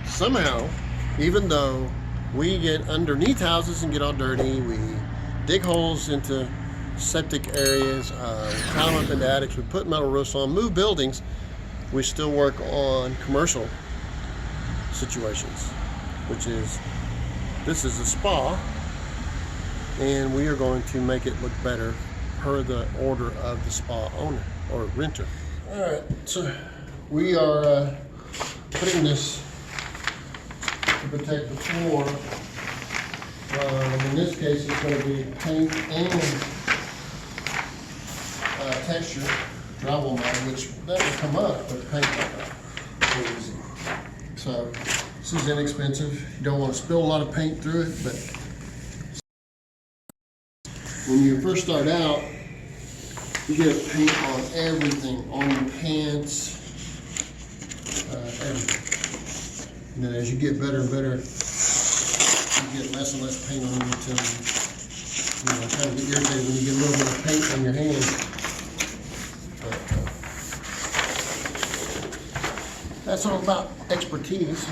Somehow, even though we get underneath houses and get all dirty, we dig holes into septic areas, climb up into attics, we put metal roofs on, move buildings, we still work on commercial situations, which is, this is a spa, and we are going to make it look better per the order of the spa owner or renter. All right, so we are putting this to protect the floor. In this case, it's going to be paint and texture, drywall model, which that will come up, but paint so easy. So this is inexpensive. You don't want to spill a lot of paint through it, but when you first start out, you get paint on everything, on your pants, everything. And then as you get better and better, you get less and less paint on you until you kind of get irritated when you get a little bit of paint on your hand. But, that's all about expertise.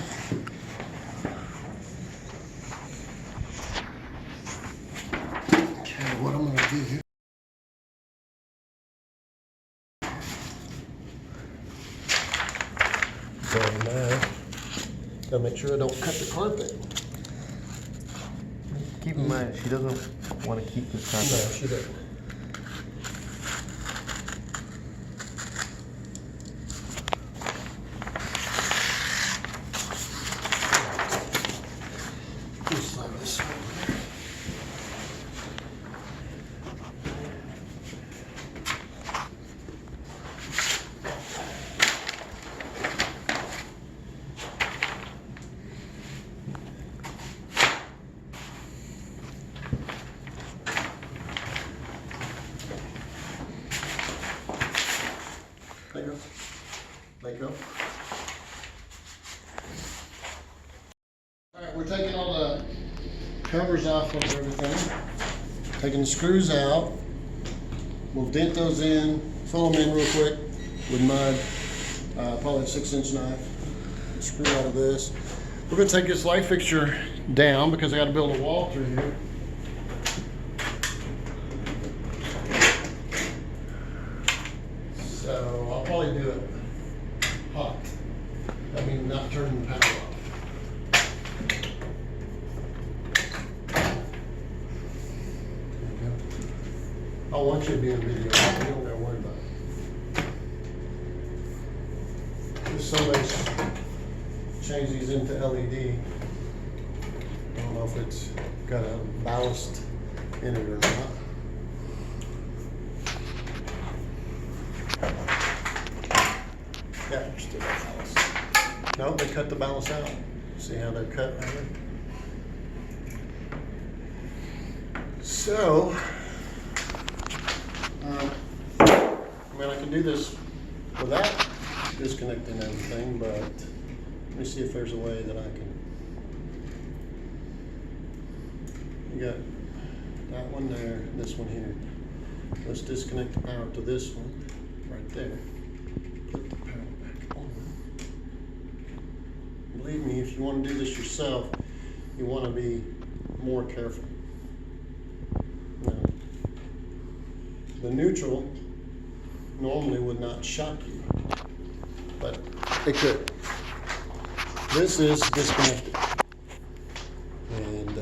Okay, what I'm going to do here. So now, gotta make sure I don't cut the carpet. Keep in mind, she doesn't want to keep this carpet. No, she doesn't. Just slide this over there. Let go. Let go. All right, we're taking all the covers off of everything. Taking the screws out. We'll dent those in, fill them in real quick with mud, probably a 6-inch knife. Screw out of this. We're going to take this light fixture down because I got to build a wall through here. So I'll probably do it hot. I mean, not turning the power off. There you go. I want you to be in video. You don't gotta worry about it. If somebody's changed these into LED, I don't know if it's got a ballast in it or not. Yeah, still got ballast. No, they cut the ballast out. See how they're cut right there? So, I mean, I can do this without disconnecting everything, but let me see if there's a way that I can. You got that one there, this one here. Let's disconnect the power to this one right there. Put the power back on. Believe me, if you want to do this yourself, you want to be more careful. Now, the neutral normally would not shock you, but it could. This is disconnected. And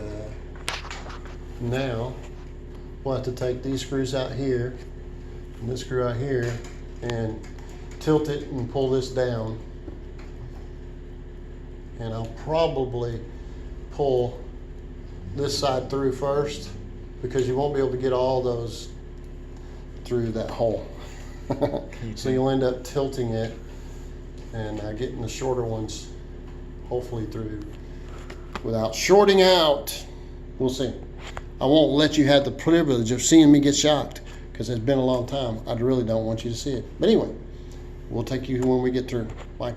now we'll have to take these screws out here and this screw out here and tilt it and pull this down. And I'll probably pull this side through first because you won't be able to get all those through that hole. So you'll end up tilting it and getting the shorter ones hopefully through without shorting out. We'll see. I won't let you have the privilege of seeing me get shocked because it's been a long time. I really don't want you to see it. But anyway, we'll take you when we get through. Bye.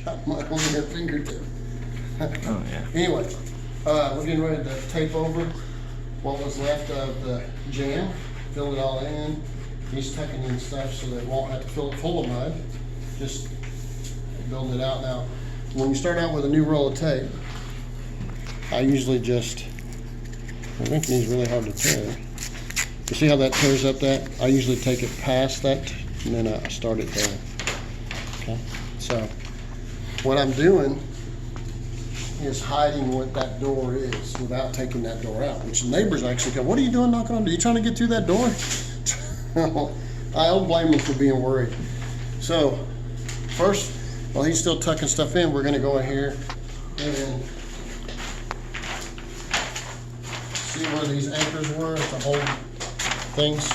Got my on your fingertip. Oh yeah. Anyway, We're getting ready to tape over what was left of the jam, fill it all in. He's tucking in stuff so they won't have to fill it full of mud. Just build it out. Now, when you start out with a new roll of tape, I usually just, I think these really hard to tear. You see how that tears up that? I usually take it past that and then I start it there. Okay, so what I'm doing is hiding what that door is without taking that door out, which the neighbors actually go, "What are you doing knocking on? Are you trying to get through that door?" I don't blame them for being worried. So first, while he's still tucking stuff in, we're going to go in here and see where these anchors were to hold things.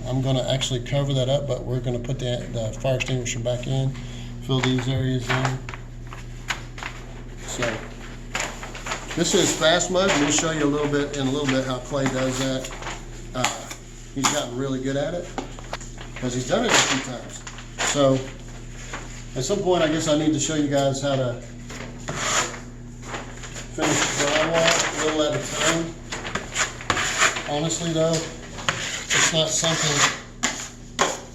I'm going to actually cover that up, but we're going to put the fire extinguisher back in, fill these areas in. So this is fast mud. Let me show you a little bit how Clay does that. He's gotten really good at it because he's done it a few times. So at some point, I guess I need to show you guys how to finish drywall a little at a time. Honestly though, it's not something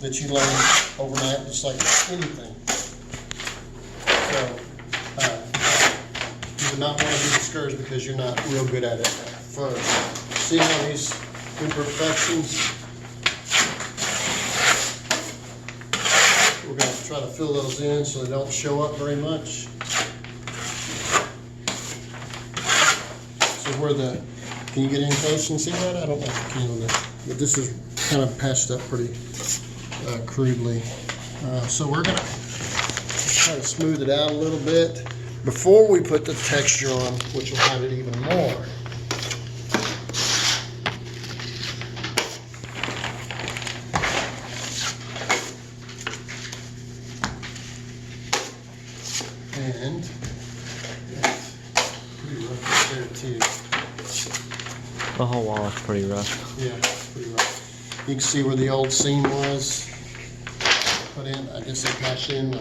that you learn overnight, just like anything. So you would not want to be discouraged because you're not real good at it first. See how these imperfections? We're going to try to fill those in so they don't show up very much. So where the, can you get in close and see that? I don't know if you can on this, but this is kind of patched up pretty crudely. So we're going to try to smooth it out a little bit before we put the texture on, which will hide it even more. And pretty rough there too. The whole wall is pretty rough. Yeah, pretty rough. You can see where the old seam was put in. I guess they patched in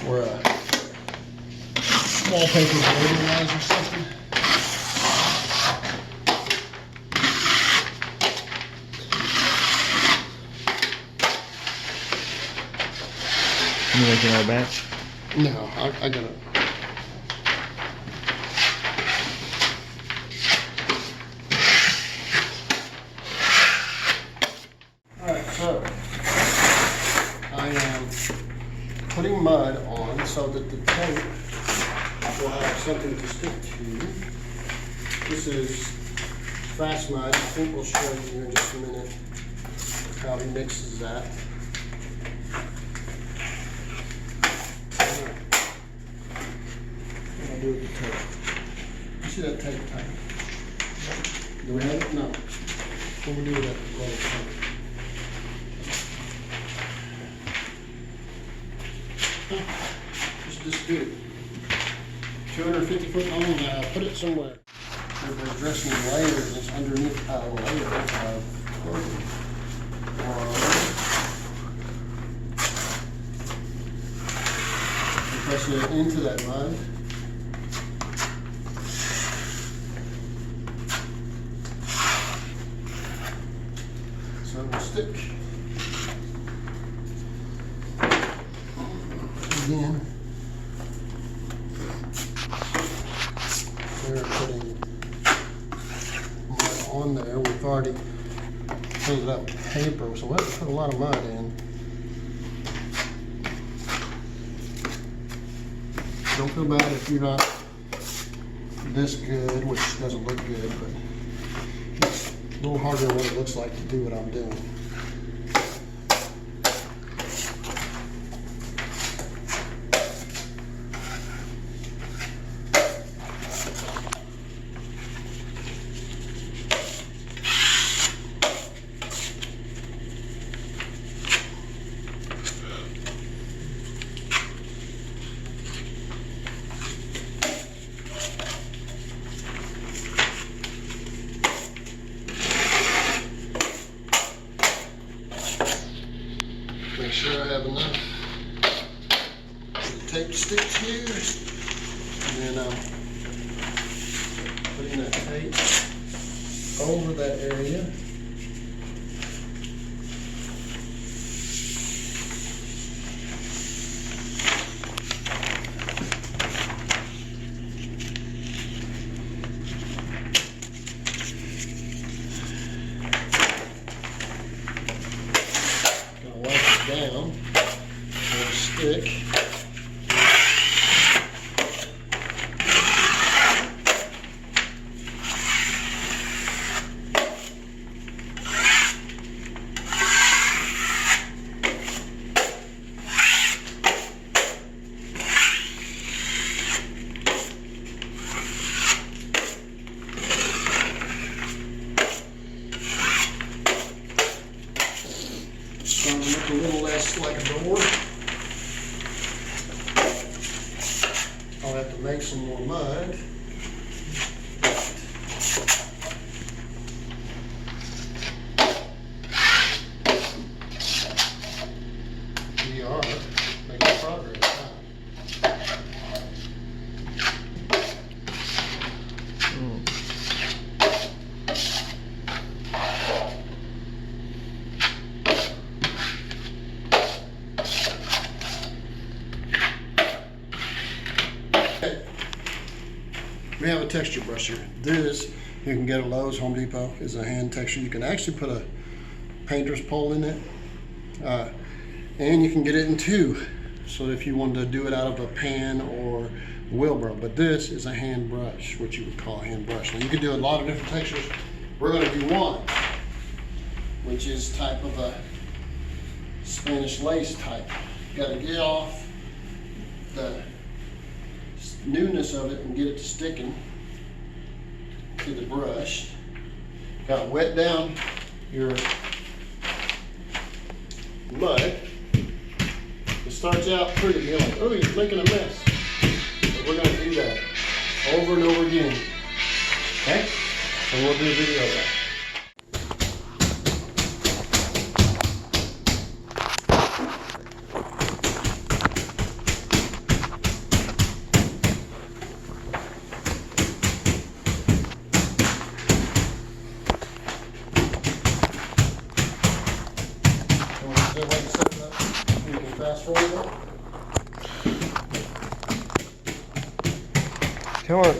where a wallpaper border was or something. You making our batch? No, I got it. Alright, so I am putting mud on so that the tape will have something to stick to. This is fast mud. I think we'll show you in just a minute how he mixes that. Do with the tape. You see that tape tight? Do we have it? No. What do we do with that roll of tape? Just do it. 250 foot long now. Put it somewhere. We're addressing the layers that's underneath a layer of clothing. Pressing it into that mud. So it will stick. Again, we're putting mud on there. We've already filled it up with paper, so we'll have to put a lot of mud in. Don't feel bad if you're not this good, which doesn't look good, but it's a little harder than what it looks like to do what I'm doing. Make sure I have enough for the tape to stick to. And then putting that tape over that area. Gonna wipe it down with a stick. Starting to look a little less like a door. I'll have to make some more mud. We are making progress. We have a texture brush here. This, you can get at Lowe's, Home Depot, is a hand texture. You can actually put a painter's pole in it. And you can get it in two. So if you wanted to do it out of a pan or wheelbarrow. But this is a hand brush, what you would call a hand brush. Now you can do a lot of different textures. We're gonna do one, which is type of a Spanish lace type. You gotta get off the newness of it and get it to sticking to the brush. Got to wet down your mud. It starts out pretty, you're like, oh, you're making a mess. But we're going to do that over and over again. Okay? So we'll do a video of that. Fast forward that. Come on. Are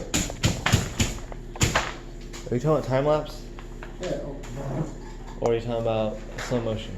you talking about time lapse? Yeah. Or are you talking about slow motion?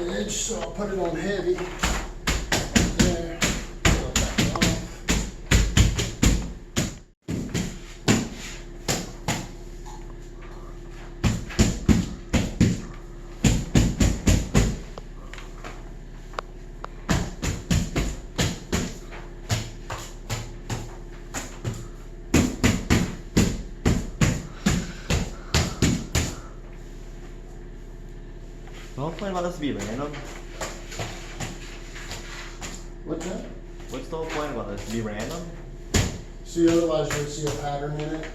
Edge, so I'll put it on heavy. There. I'll back it off. The whole point about this to be random? What's that? What's the whole point about this? To be random? See, otherwise you would see a pattern in it.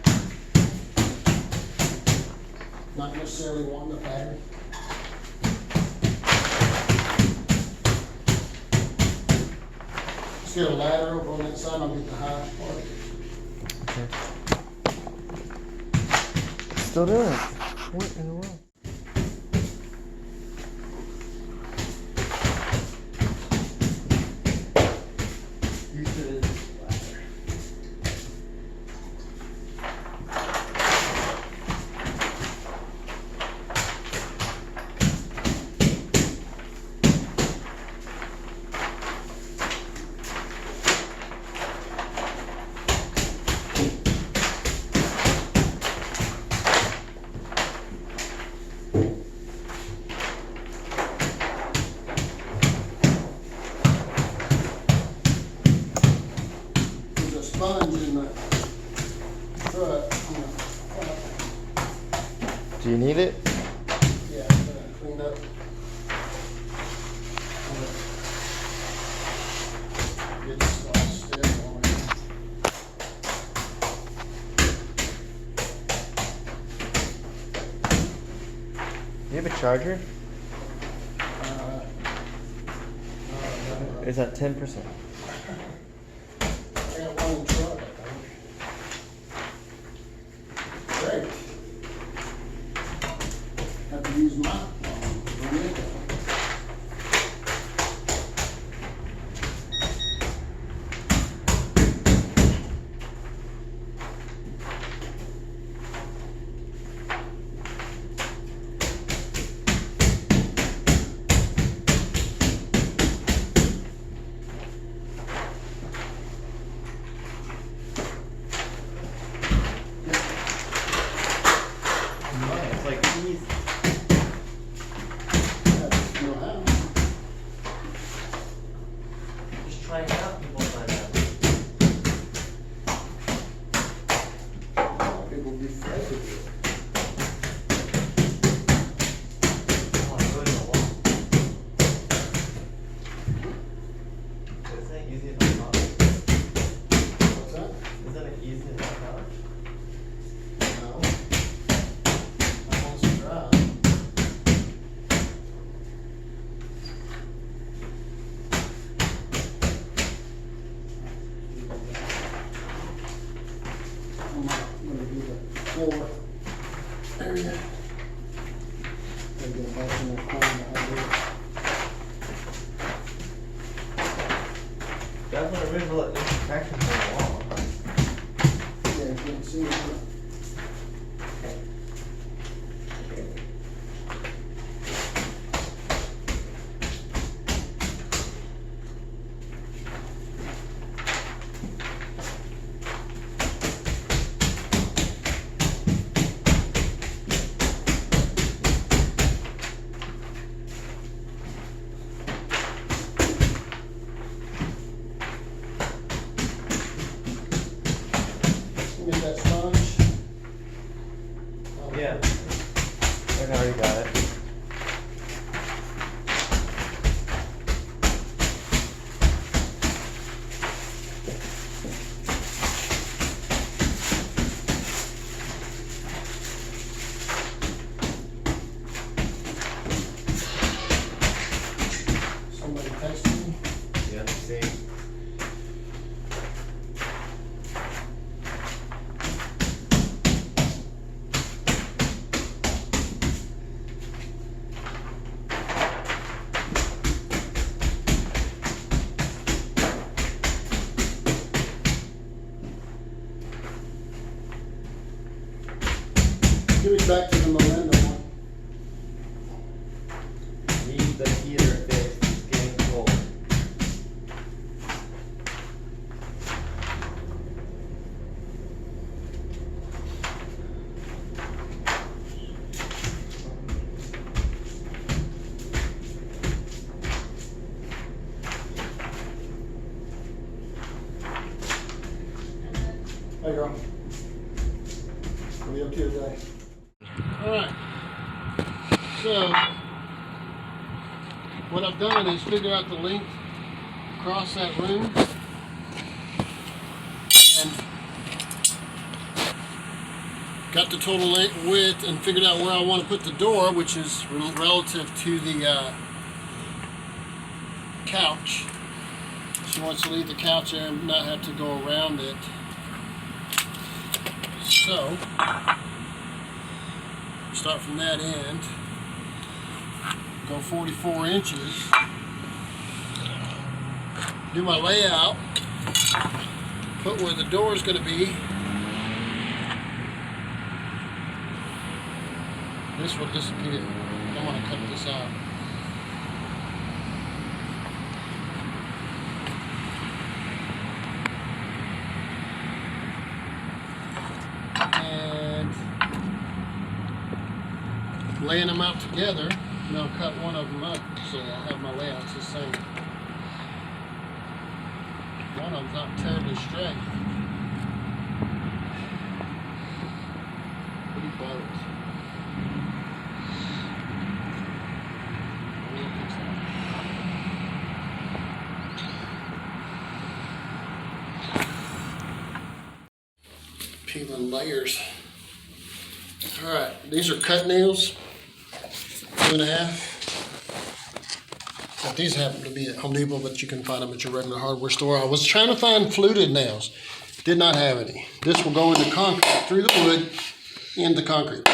Not necessarily wanting a pattern. Let's get a ladder over on that side, I'll get the high part. Okay. Still doing it. What in the world? sponge in the truck. Do you need it? Yeah, I'm gonna clean up. Get this all stiff on it. You have a charger? No, Is that 10%? I got one in the truck, I think. Great. Have to use my phone. It's like easy. Just try it out, people find out. People be afraid of it. Oh, I really don't want it. Isn't it easy enough knowledge? What's that? Isn't it easy enough knowledge? No. I want to try. I'm gonna do the floor area. Gotta get back in the corner behind it. That's an original imperfection for a wall. Yeah, you can see it. Get that sponge. Yeah. I already got it. Somebody texted me. Yeah, see. Give me back to the Melinda one. Need the heater fixed. It's getting cold. There you go. What are you up to today? Alright. So, what I've done is figure out the length across that room. And got the total length, width, and figured out where I want to put the door, which is relative to the couch. She wants to leave the couch there and not have to go around it. So, start from that end, go 44 inches, do my layout, put where the door is going to be. This will disappear. I want to cut this out. And laying them out together, and I'll cut one of them up so I'll have my layouts the same. One of them's not terribly straight. peeling layers. All right, these are cut nails, 2.5. Now, these happen to be at Home Depot, but you can find them at your regular hardware store. I was trying to find fluted nails. Did not have any. This will go into concrete, through the wood, into concrete.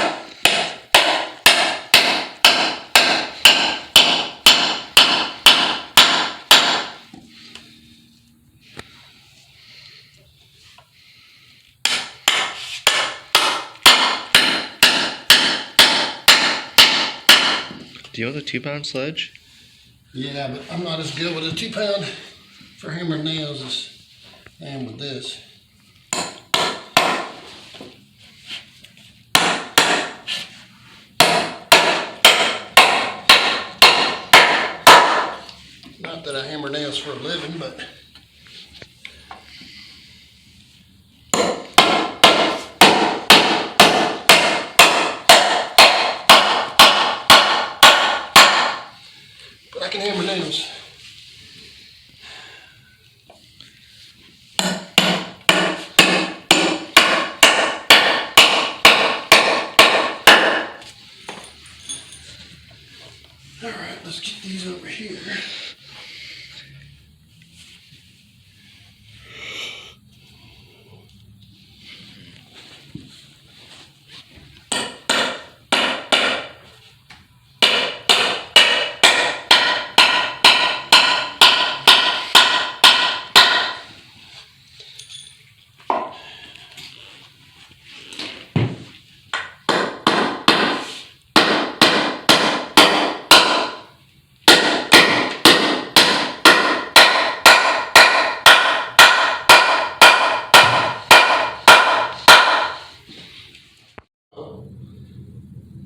Do you have a 2-pound sledge? Yeah, but I'm not as good with a 2-pound for hammering nails as I am with this. Not that I hammer nails for a living, but I can hammer nails. All right, let's get these over here.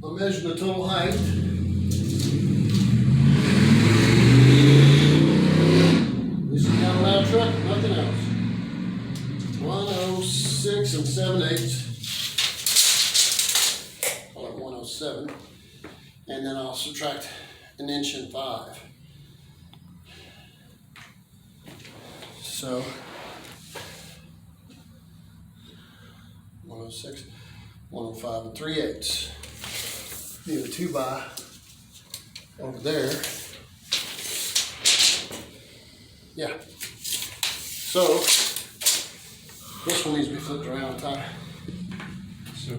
I'll measure the total height. This is not a loud truck, nothing else. 106 7/8. Call it 107. And then I'll subtract 1 5 inches. So 106, 105 3/8. Need a 2x over there. Yeah. So this one needs to be flipped around top. So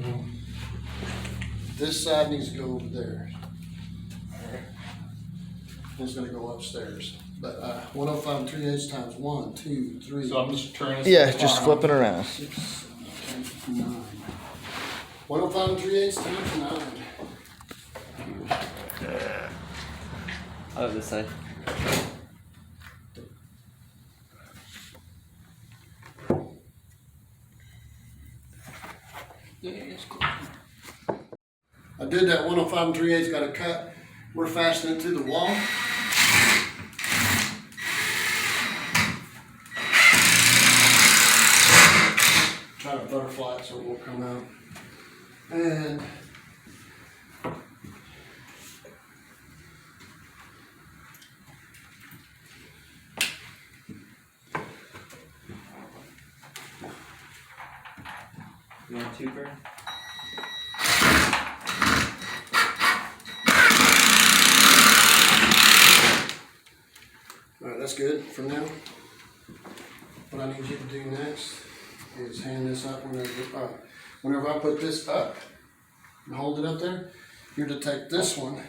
this side needs to go over there. Alright. It's gonna go upstairs. But 105 3/8 times 1, 2, 3. So I'm just turning this. Yeah, just flip it around. 6, 7, 8, 9. 105 3/8 times 9. Oh, this side. Yeah, it's cool. I did that 105 3/8, got a cut. We're fastening it to the wall. Try to butterfly it so it won't come out. And You want 2 burn? all right, that's good for now. What I need you to do next is hand this up whenever I put this up and hold it up there, you're to take this one.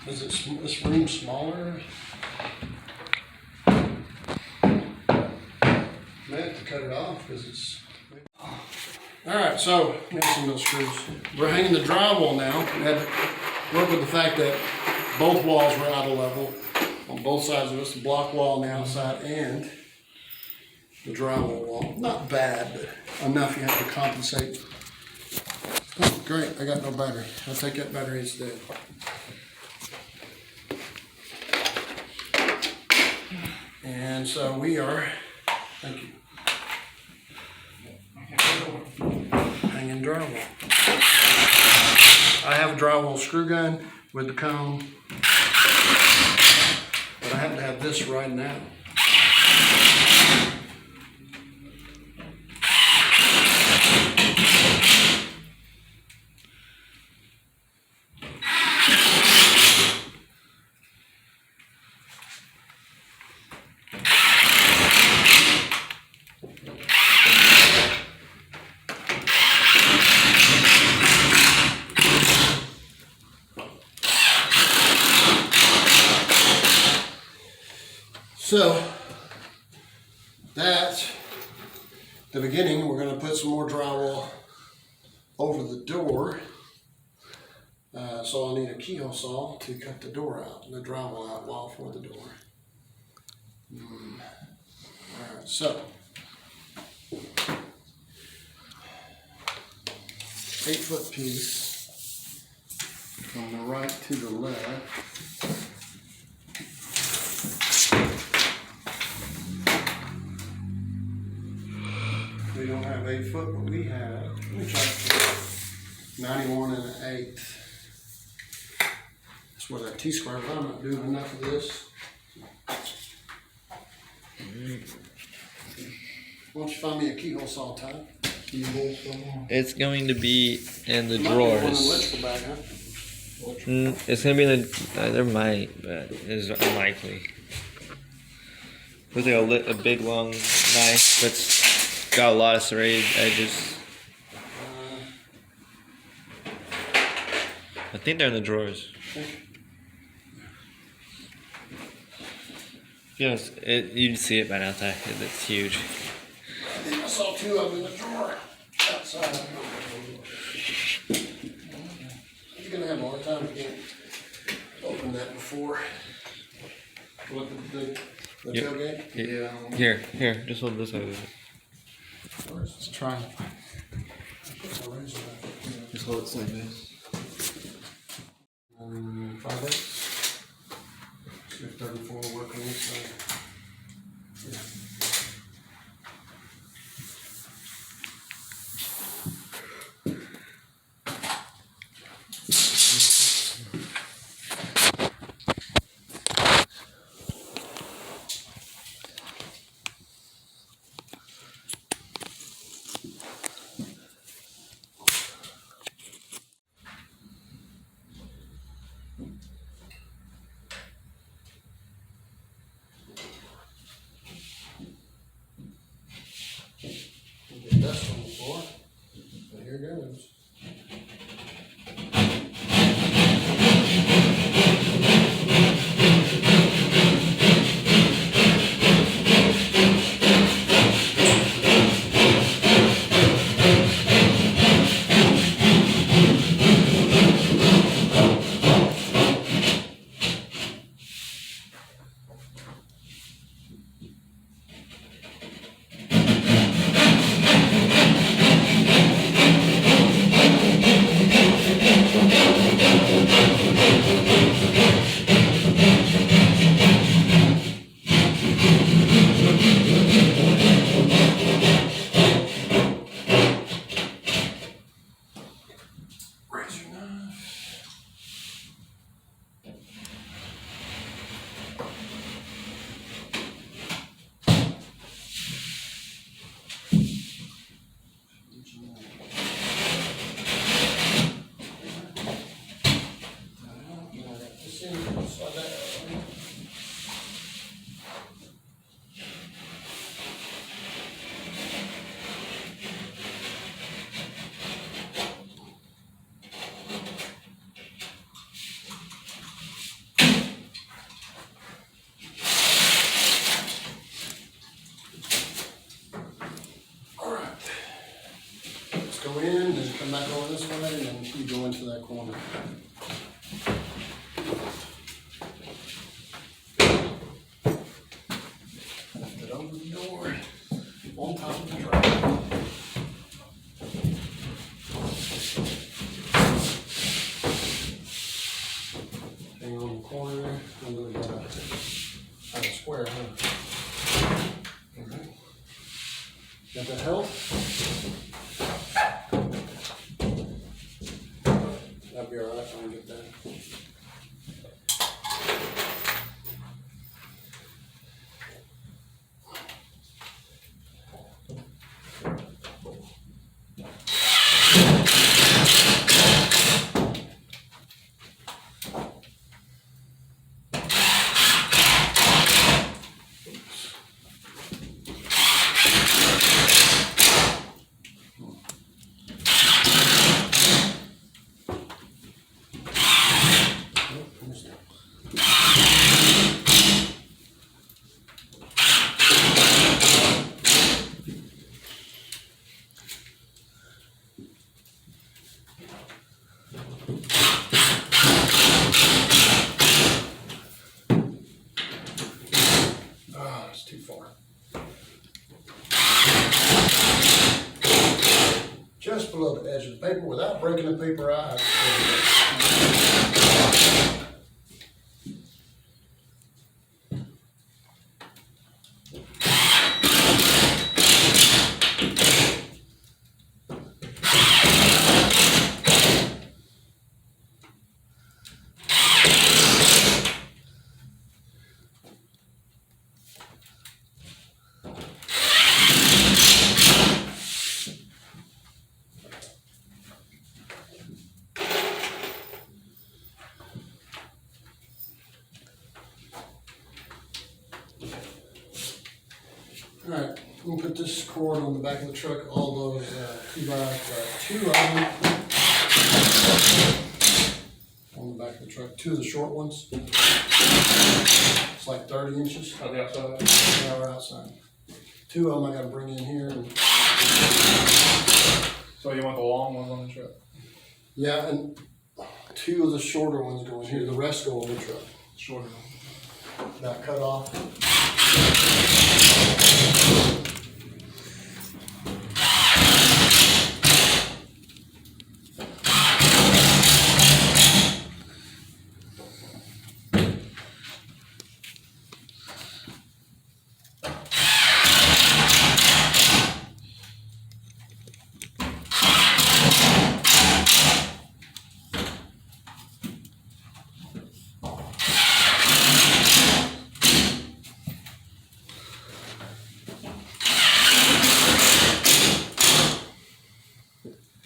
Is this room smaller? May have to cut it off because it's. All right, so maybe some of those screws. We're hanging the drywall now. We had to work with the fact that both walls were out of level on both sides of us, the block wall on the outside and the drywall wall. Not bad, but enough you have to compensate. Oh, great, I got no battery. I'll take that battery instead. And so we are, thank you, hanging drywall. I have drywall screw gun with the cone. But I have to have this right now. So that's the beginning. We're going to put some more drywall over the door. So I'll need a keyhole saw to cut the door out, the drywall out wall for the door. Alright, so 8-foot piece from the right to the left. We don't have 8 foot, but we have, let me try 91 1/8. That's where that T-square, but I'm not doing enough of this. Why don't you find me a keyhole saw, Todd? Keyhole saw. It's going to be in the Might be one in the drawers. electrical bag, huh? It's gonna be in the. There might, but it's unlikely. Looks like a big long knife, but it's got a lot of serrated edges. I think they're in the drawers. Yes, you'd see it by now, Ty. It's huge. I think I saw 2 of them in the drawer outside. You're gonna have a hard time if you can't open that before. What, the Yep. tailgate? Yeah. Here, just hold this over. Let's try it. Just hold it like this. 5/8. See if 34 will work on this side. Yeah. Get dust on the floor. But here goes. Razor knife. Go in, then come back over this way, and then you go into that corner. Lift it over the door, on top of the driveway. Hang on the corner, and then we got a square, huh? Okay. Got that help? That'd be all right. I can get that. It's too far. Just below the edge of the paper without breaking the paper out. All right, we'll put this cord on the back of the truck, all those 2x2 of them on the back of the truck, 2 of the short ones. It's like 30 inches. On the outside? Yeah, or outside. 2 of them I gotta bring in here. And, So you want the long ones on the truck? yeah, and 2 of the shorter ones go in here, the rest go on the truck. Shorter. Not cut off.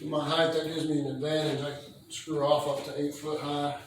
My height, that gives me an advantage. I can screw off up to 8 foot high.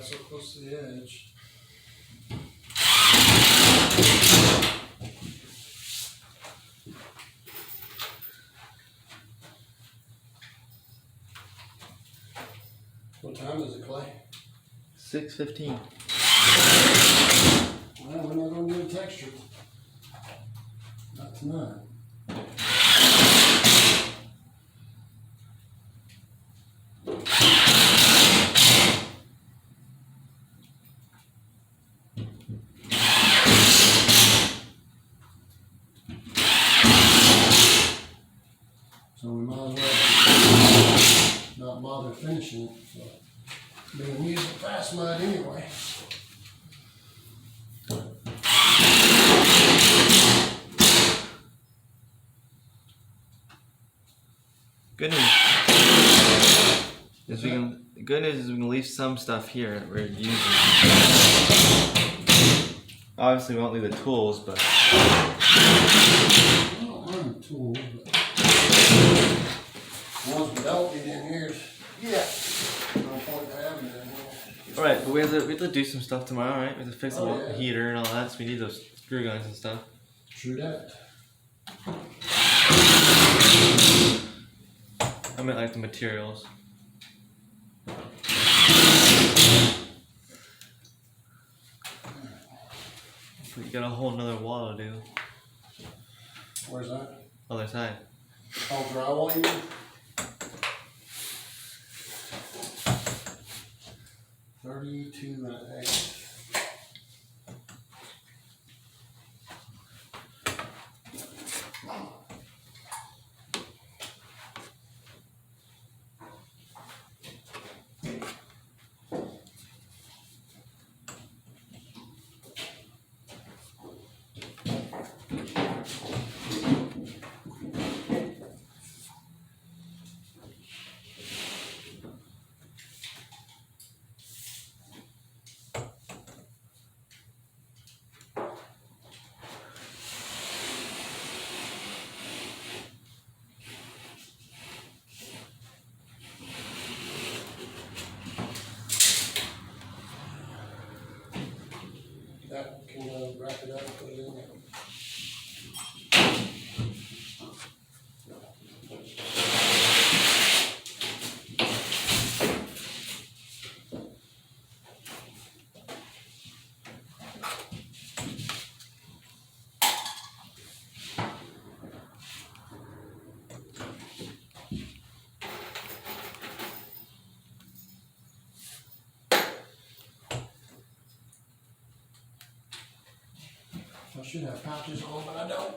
So close to the edge. What time is it, Clay? 6:15. Well, we're not going to do a texture. Not tonight. finishing it. So. Being used for fast mud anyway. Good news is we can leave some stuff here that we're using. Obviously, we won't leave the tools, but I don't mind the tools, but the ones we don't get in here is, no point in having it in here. all right. But we have to do some stuff tomorrow, right? We have to fix the Yeah. heater and all that, so we need those screw guns and stuff. True that. I meant like the materials. We got a whole nother wall to do. Where's that? Other side. All drywall you mean? 32.5. That can wrap it up, put it in there. I should have pouches on, but I don't.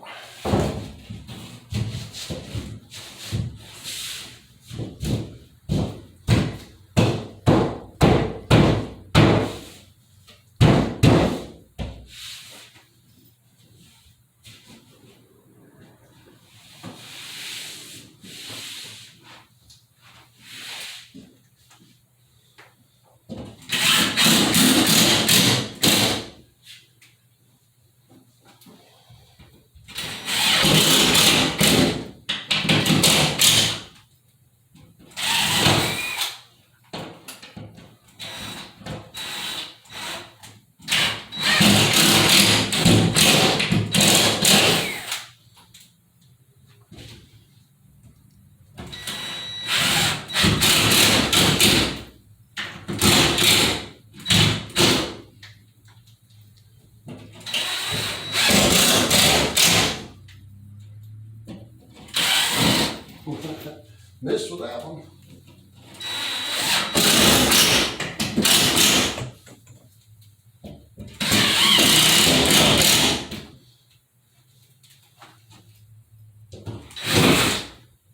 Missed with that one.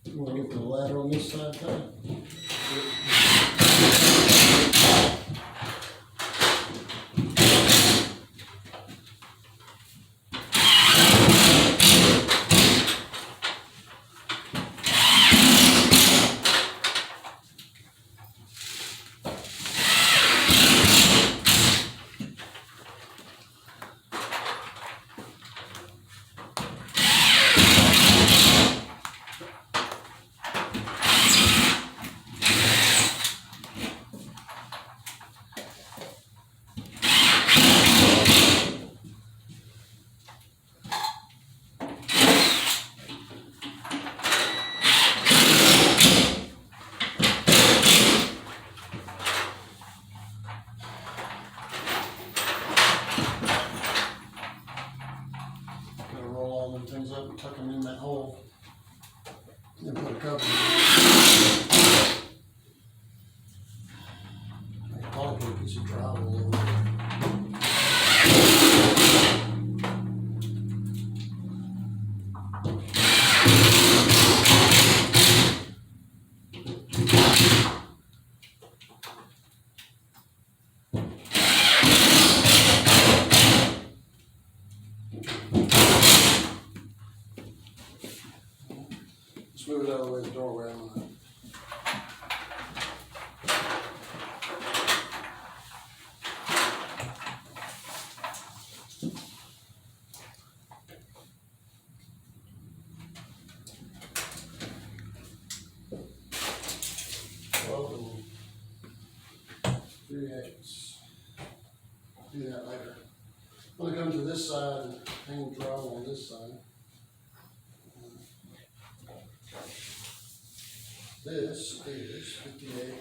You want to get the ladder on this side, Ty? Gotta roll all them things up and tuck them in that hole. Then put a cover on it. I could probably put a piece of drywall over there. Let's move it out of the way of the doorway on that. Well, 3/8. I'll do that later. I'm gonna come to this side and hang drywall on this side. This is 58.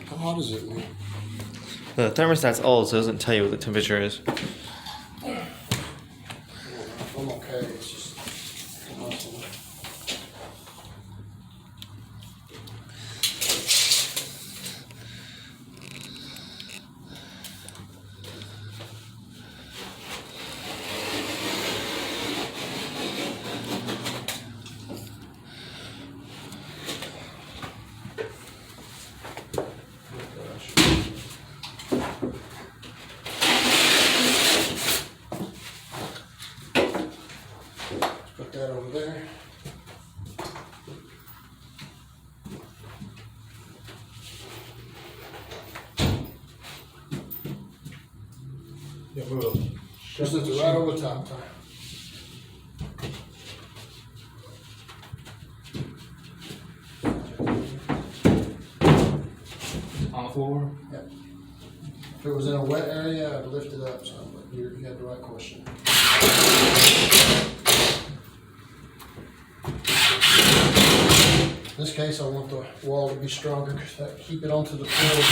How hot is it, man? The thermostat's old, so it doesn't tell you what the temperature is. I'm okay, it's just awesome. Put that over there. Yeah, move it. Just lift it right over the top. On the floor. Yep. If it was in a wet area, I'd lift it up some, but you had the right question. In this case, I want the wall to be stronger because that keep it onto the floor.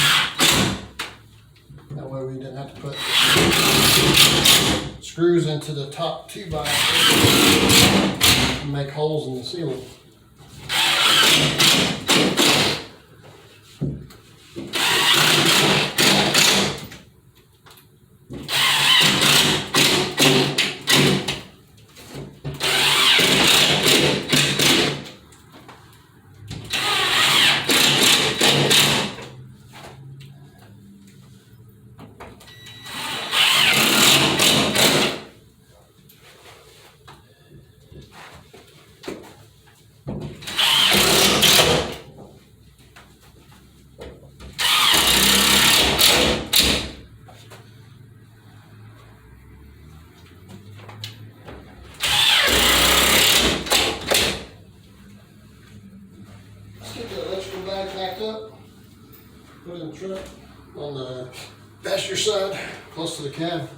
That way we didn't have to put screws into the top 2x and make holes in the ceiling. Get the electrical bag backed up, put it in the truck on the passenger side, close to the cab.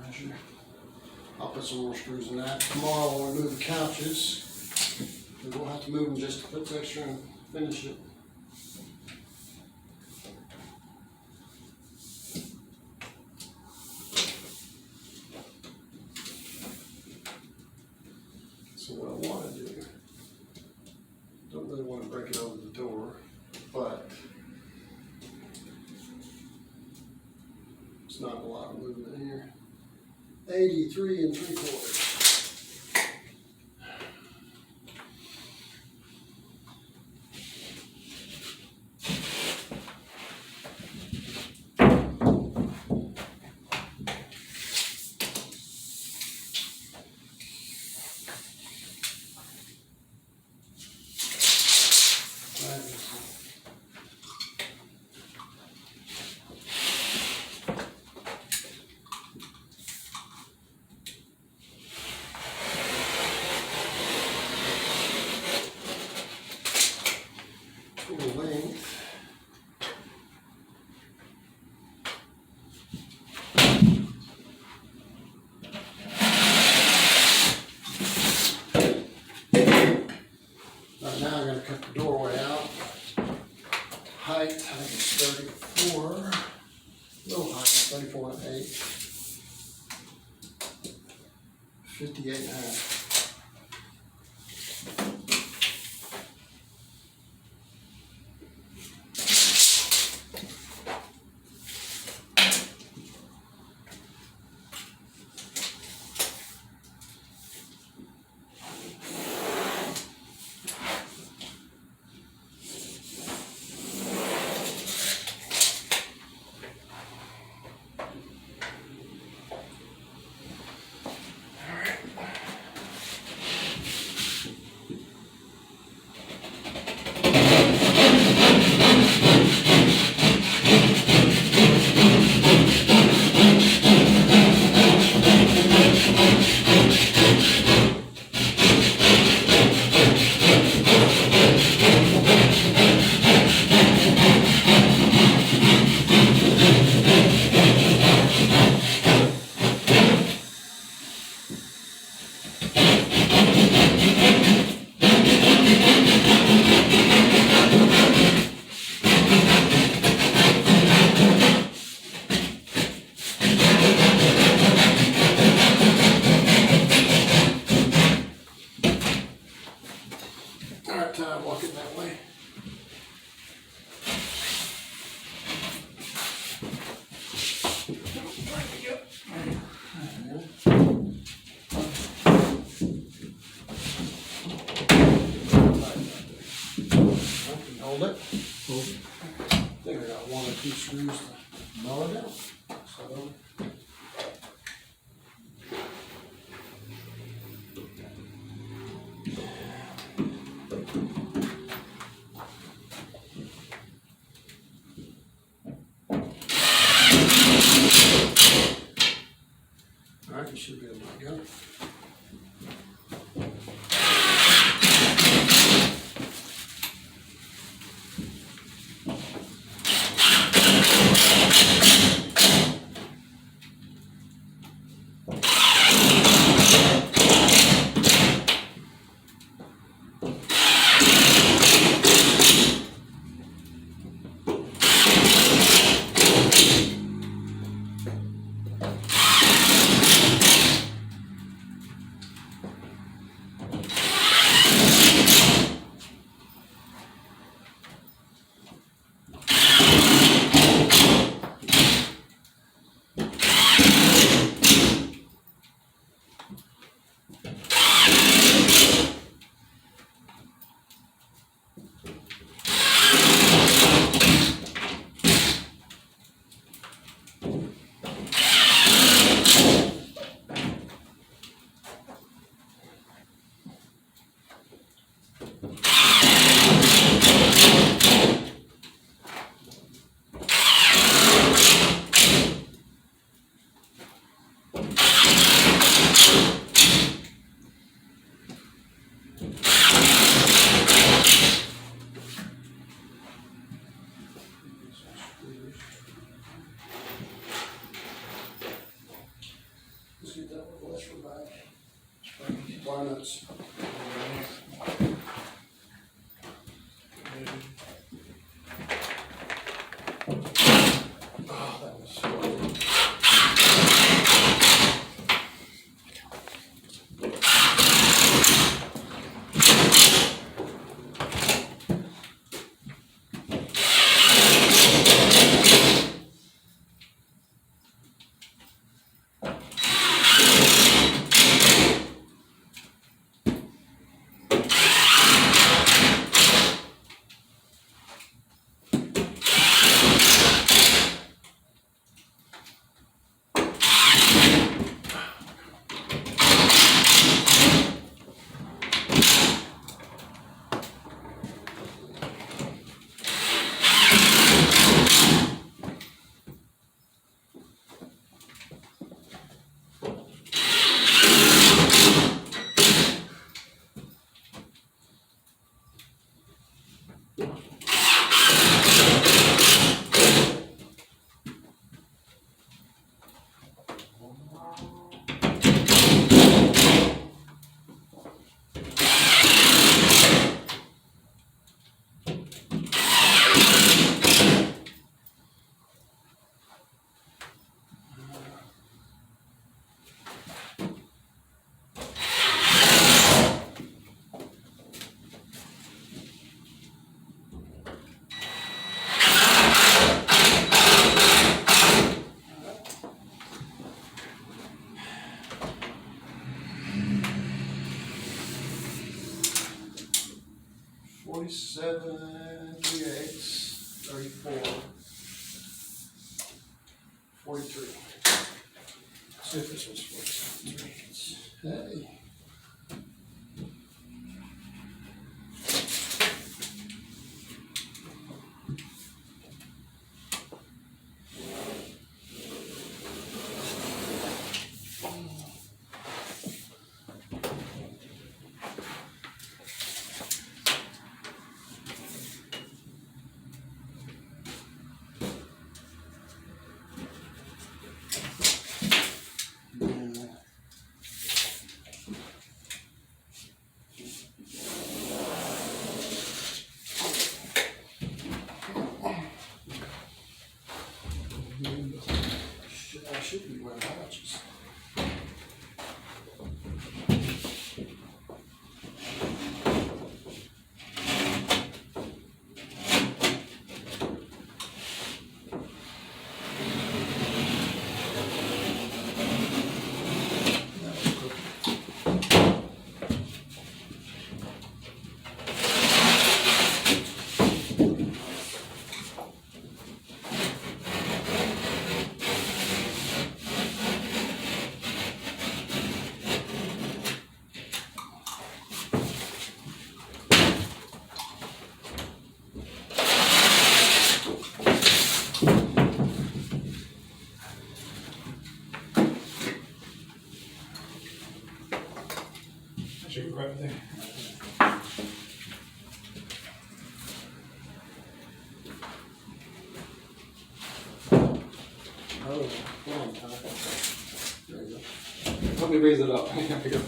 measure. I'll put some more screws in that. Tomorrow when we move the couches, we'll have to move them just to put texture and finish it. So what I want to do, don't really want to break it over the door, but it's not a lot of movement here. 83 3/4. Length. Right now I'm going to cut the doorway out. Height, I think it's 34. Low height is 34 and 8. 58 and a half. Walk it that way. Hold it. I think I got 1 or 2 screws to nail it down. So, alright, you should be able to go. Wire nuts. Oh, that was so. $47, 3/8, 34, 43. Let's see if this was 47, 3/8. Hey. I should be wearing watches. Should be right there. Oh, come on, Ty. There you go. Let me raise it up. Pick up.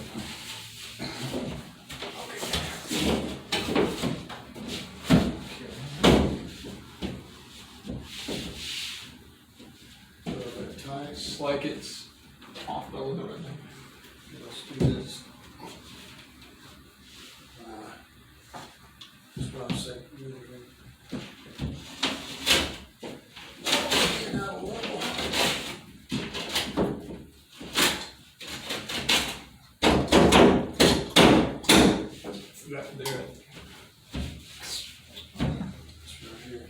Ties. It's like it's off a little bit right now. Let's do this. That's what I'm saying. Really good. Get out of the level. That there. It's right here.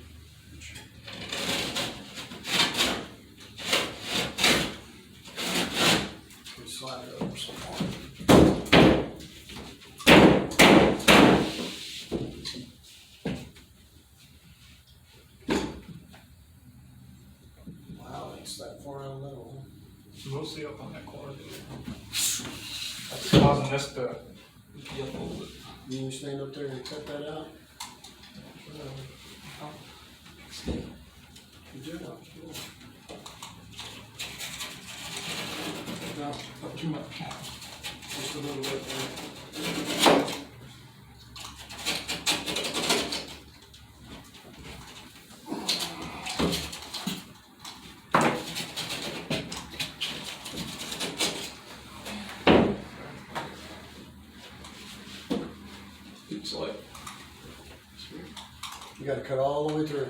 We slide it over some more. Wow, it's that far out of the level, huh? Mostly up on that corner there. That's causing this to be up a little bit. You stand up there and cut that out? Good job. Cool. No, up too much. Just a little bit there. It's like, You gotta cut all the way through.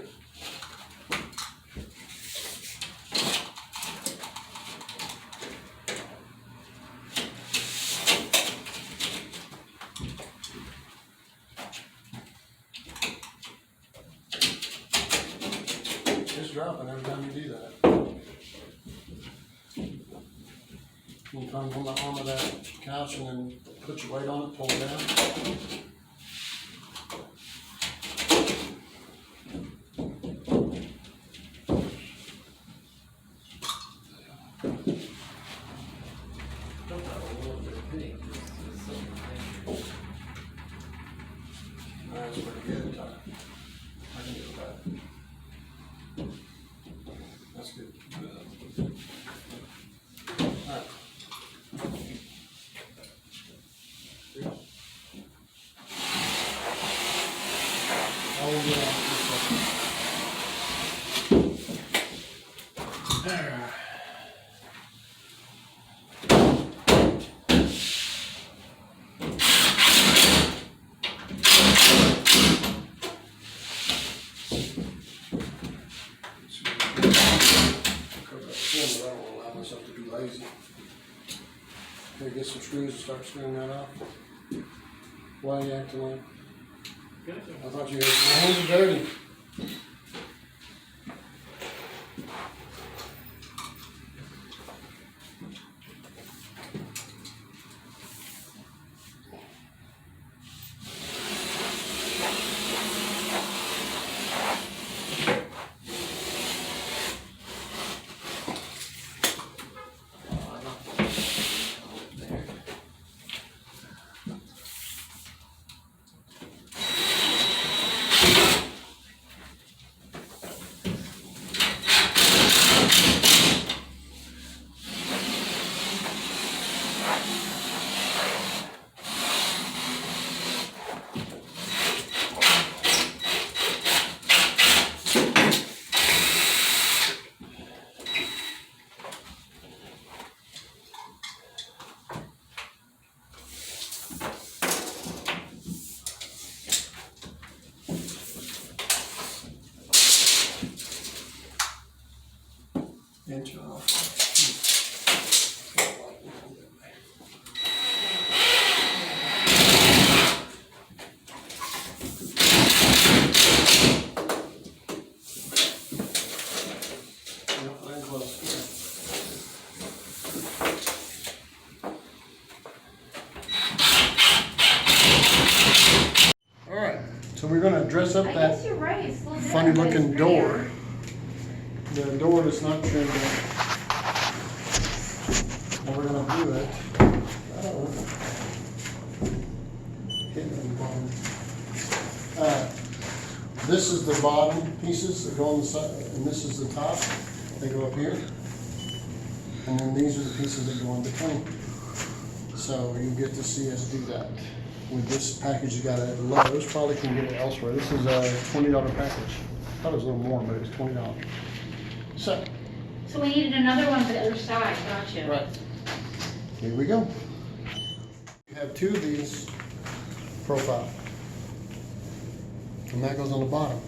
Just dropping every time you do that. You climb on the arm of that couch and then put your weight on it, pull it down. That's pretty good. I can do that. That's good. Alright. I will get on this one. There. But I don't allow myself to be lazy. Here, get some screws and start screwing that off. Why are you acting like? I thought you had, my hands are dirty. Inch off. I'm close. All right, so we're gonna dress up I that guess you're right, it's a little funny different, but looking it's door. prettier. The door that's not trimmed in. And we're gonna do it. Hidden on the bottom. This is the bottom pieces that go on the side, and this is the top. They go up here. And then these are the pieces that go in between. So you get to see us do that. With this package you got at Lowe's, probably can get it elsewhere. This is a $20 package. I thought it was a little more, but it's $20. So, So we needed another one for the other side, gotcha. right, here we go. You have two of these profile. And that goes on the bottom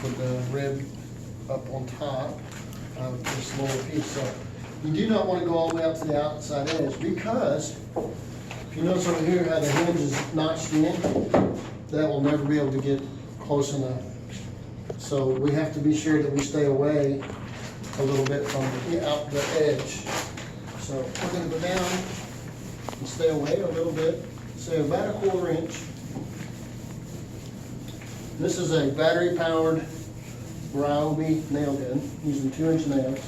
with the rib up on top of this lower piece. So you do not want to go all the way out to the outside edge because if you notice over here how the hinge is notched in, that will never be able to get close enough. So we have to be sure that we stay away a little bit from out the edge. So we're going to go down and stay away a little bit, say about 1/4 inch. This is a battery powered Ryobi nail gun using 2-inch nails.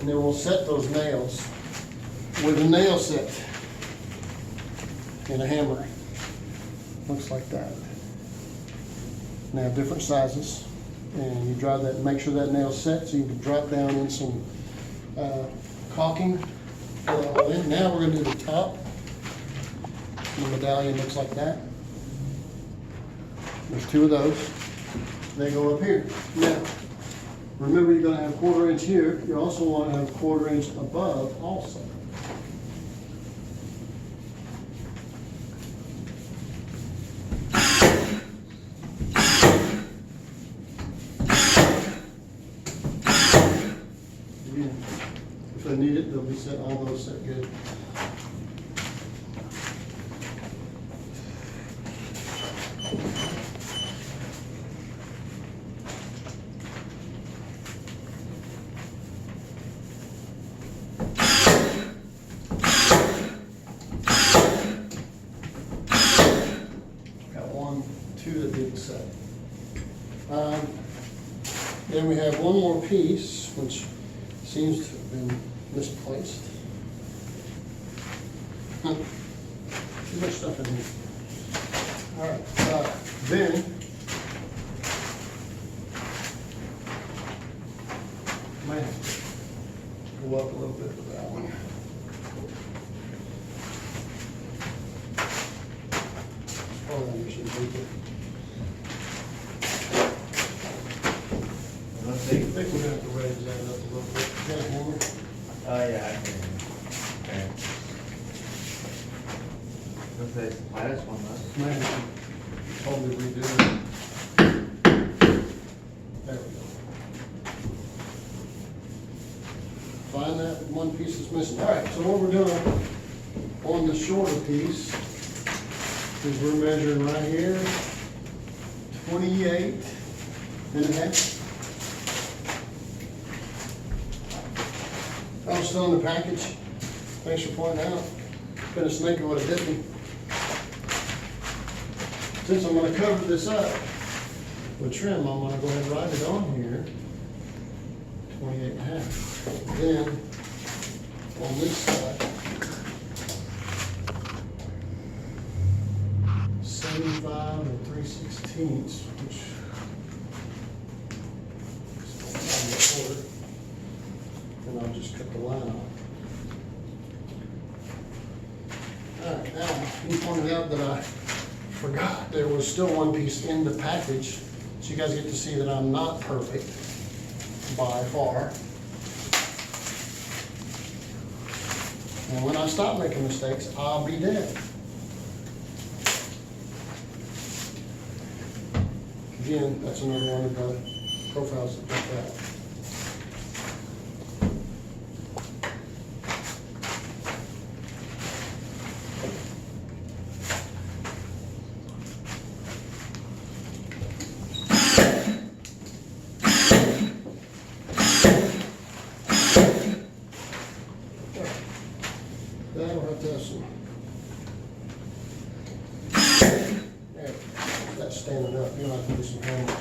And then we'll set those nails with a nail set and a hammer. Looks like that. And they have different sizes. And you drive that, make sure that nail's set so you can drop down in some caulking. Fill it all in. Now we're gonna do the top. The medallion looks like that. There's two of those. They go up here. Now, remember you're gonna have 1/4 inch here. You also want to have 1/4 inch above also. Again, if I need it, they'll be set, all those set good. Got 1, 2 that didn't set. Then we have one more piece, which seems to have been misplaced. Too much stuff in here. All right, then might have to go up a little bit with that one. Probably under some paper. I think we're gonna have to raise that up a little bit. Got a hammer? Oh yeah, I can. Okay. What's this? Minus one less. Might have to totally redo it. There we go. Find that one piece that's missing. All right, so what we're doing on the shorter piece is we're measuring right here, 28 and a half. I was still in the package. Thanks for pointing out. Been a snake, it would have bit me. Since I'm gonna cover this up with trim, I'm gonna go ahead and write it on here, 28 and a half. Then, on this side, 75 and 3/16, which is on the order. And I'll just cut the line off. All right, now, you pointed out that I forgot there was still one piece in the package, so you guys get to see that I'm not perfect by far. And when I stop making mistakes, I'll be dead. Again, that's another one of the profiles that got that. That'll have to have some. There, that's standing up. You'll have to do some hammer.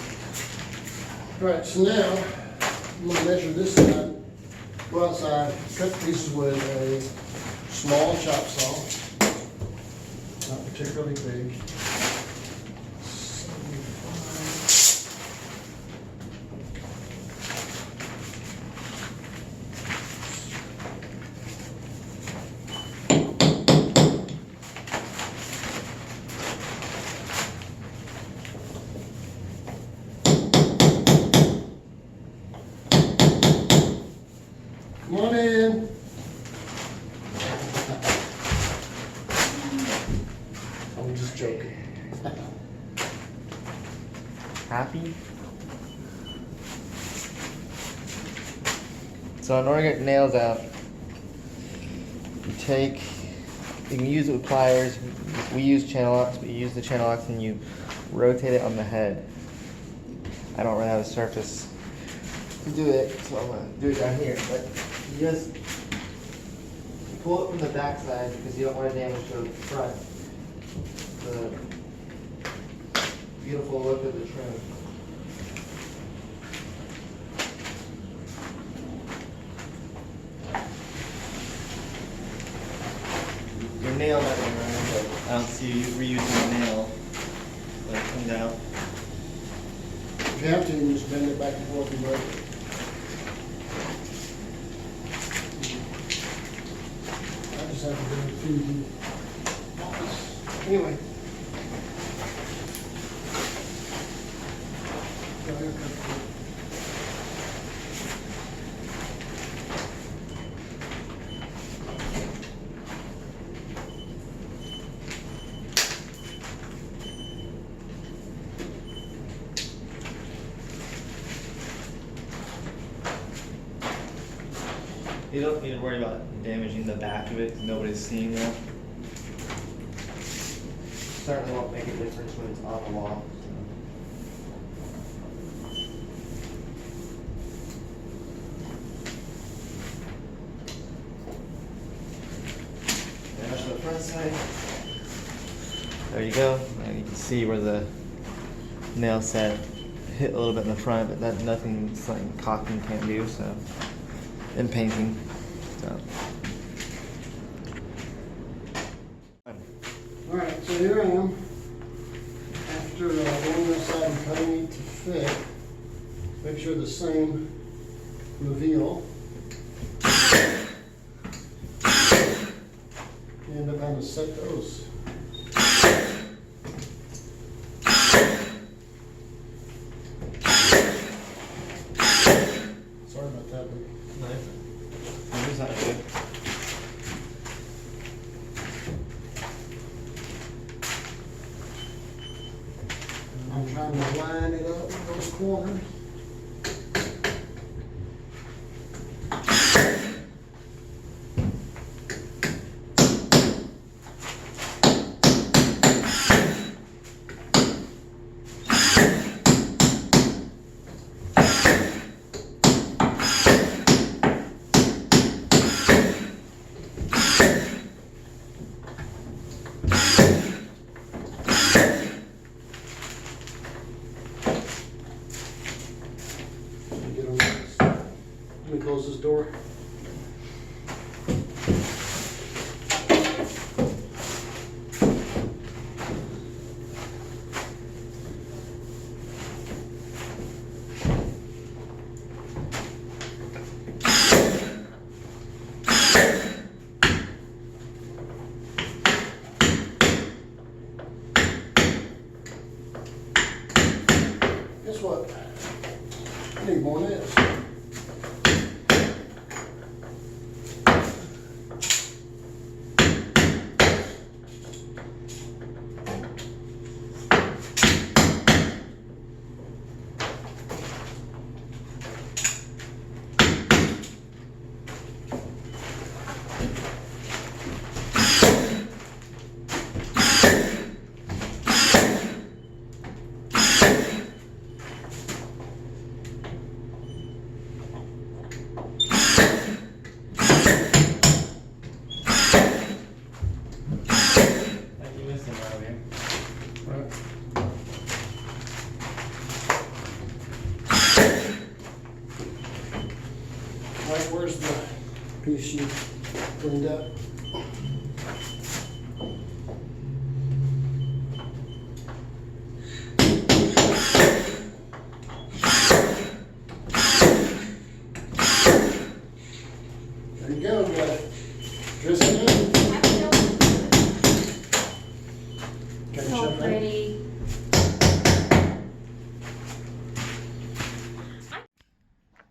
All right, so now I'm gonna measure this side. Go outside, cut pieces with a small chop saw, not particularly big. 75. Come on in. I'm just joking. Happy? So in order to get nails out, you can use it with pliers. We use channel locks, but you use the channel locks and you rotate it on the head. I don't really have a surface to do it, so I'm gonna do it down here. But you just pull it from the back side because you don't want to damage the front. The beautiful look of the trim. Your nail might be running, but I don't see you reusing a nail. Let it come down. If you have to, you just bend it back and forth and break it. I just have to do it through the office. Anyway. Go ahead, cut it. You don't need to worry about damaging the back of it because nobody's seeing that. Certainly won't make a difference when it's on the wall. There's the front side. There you go. Now you can see where the nail set hit a little bit in the front, but that nothing like caulking can't do. So, and painting. So. Alright, so here I am. After going outside and cutting it to fit, make sure the same reveal. And I'm going to set those. Sorry about that, but Nice. That is good. I'm trying to line it up with those corners. Get on this. Let me close this door. Guess what? I need more than this. You missed him right over here. Right. Right, where's the piece you cleaned up? There you go, guys. Dress it up. Okay, So check that. pretty.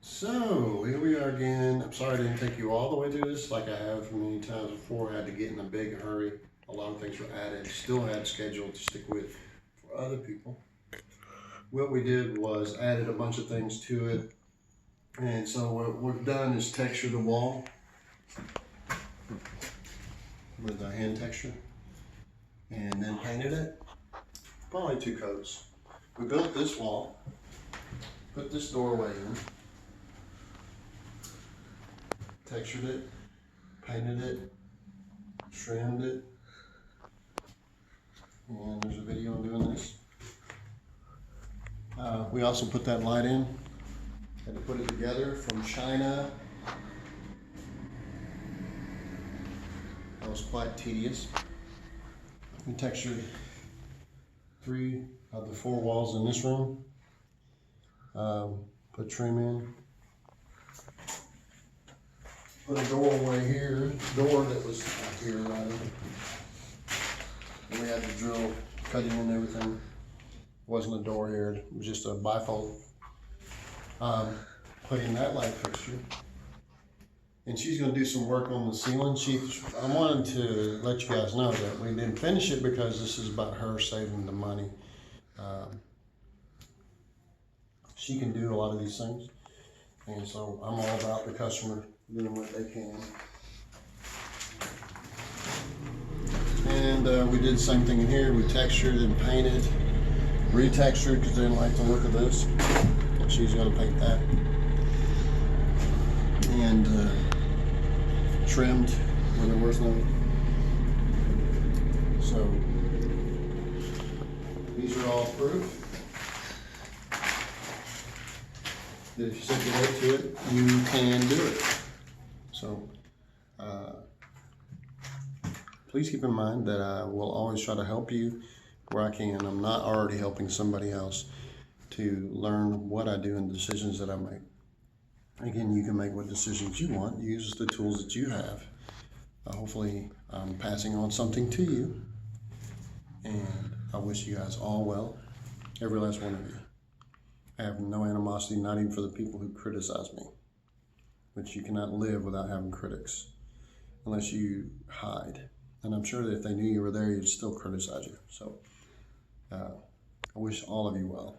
So here we are again. I'm sorry I didn't take you all the way through this like I have many times before. I had to get in a big hurry. A lot of things were added. Still had scheduled to stick with for other people. What we did was added a bunch of things to it. And so what we've done is texture the wall with a hand texture and then painted it. Probably 2 coats. We built this wall, put this doorway in, textured it, painted it, trimmed it, and there's a video on doing this. We also put that light in, had to put it together from China. That was quite tedious. We textured 3 of the 4 walls in this room. Put trim in. Put a doorway here, door that was out here, rather. We had to drill, cut it and everything. Wasn't a door here, it was just a bifold. Put in that light fixture. And she's gonna do some work on the ceiling. I wanted to let you guys know that we didn't finish it because this is about her saving the money. She can do a lot of these things. And so I'm all about the customer doing what they can. And we did the same thing in here. We textured and painted, retextured because they didn't like the look of this. And she's gonna paint that. And trimmed where there was none. So these are all proof that if you stipulate to it, you can do it. So please keep in mind that I will always try to help you where I can. I'm not already helping somebody else to learn what I do and the decisions that I make. Again, you can make what decisions you want. Use the tools that you have. Hopefully, I'm passing on something to you. And I wish you guys all well, every last one of you. I have no animosity, not even for the people who criticize me. But you cannot live without having critics, unless you hide. And I'm sure that if they knew you were there, you'd still criticize you. So, I wish all of you well,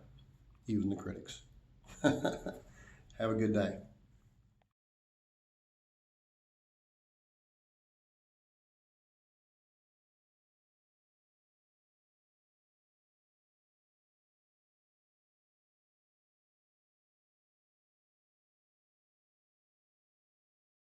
even the critics. Have a good day.